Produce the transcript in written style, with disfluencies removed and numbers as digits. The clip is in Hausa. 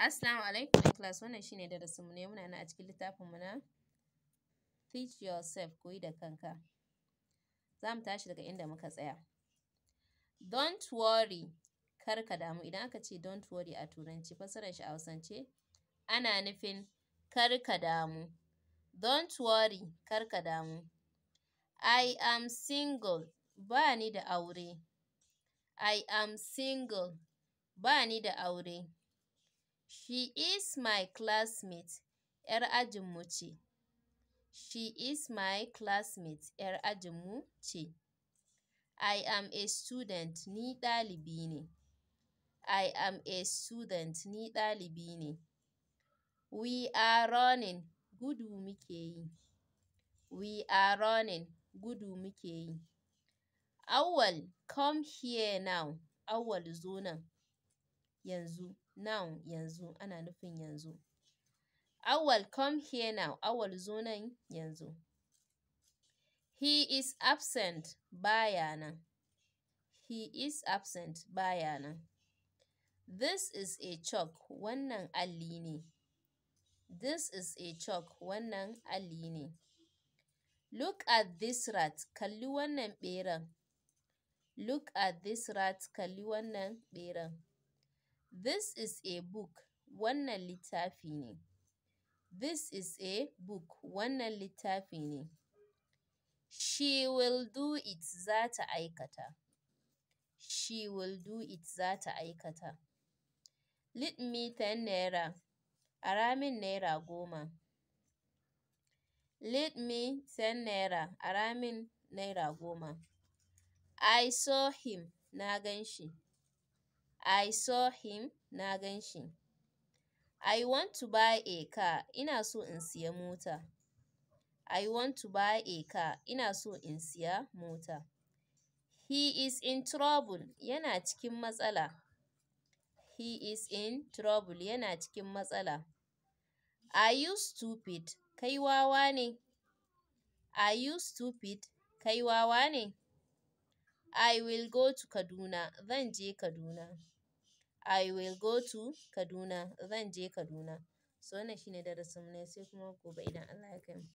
Assalamu alaikum my class, wannan shine darasinmu ne muna nan a cikin littafinmu na teach yourself koyi da kanka. Za mu tashi daga inda muka tsaya. Don't worry, kar ka damu. Idan aka ce don't worry a turanci fassarar shi a hausance ana nufin kar ka damu. Don't worry, kar ka damu. I am single, ba ni da aure. I am single, ba ni da aure. She is my classmate, ‘yar ajinmu ce. She is my classmate, ‘yar ajinmu ce. I am a student, ni ɗalibi ne. I am a student, ni ɗalibi ne. We are running, gudu muke yi. We are running, gudu muke yi. Awwal, come here now. Awwal zo nan. Yanzu, now yanzu, ana nufin yanzu. Awwal come here now. Awwal zo nan yanzu. He is absent, baya nan. He is absent, baya nan. This is a chalk, wannan alli ne. This is a chalk, wannan alli ne. Look at this rat, kalli wannan ɓeran. Look at this rat, kalli wannan ɓeran. This is a book, wannan littafi ne. This is a book, wannan littafi ne. She will do it, za ta aikata. She will do it, za ta aikata. Let me 10 naira, ara min naira 10. Let me 10 naira, ara min naira 10. I saw him, na gan shi. I saw him, na gan shi. I want to buy a car, ina so in siya mota. I want to buy a car, ina so in siya mota. He is in trouble, yana cikin matsala. He is in trouble, yana cikin matsala. Are you stupid? Kai wawa ne. Are you stupid? Kai wawa ne. I will go to Kaduna, zan je Kaduna. I will go to Kaduna, zan je Kaduna. So wannan shine darasinmu ne sai kuma gobe idan Allah ya kai mu.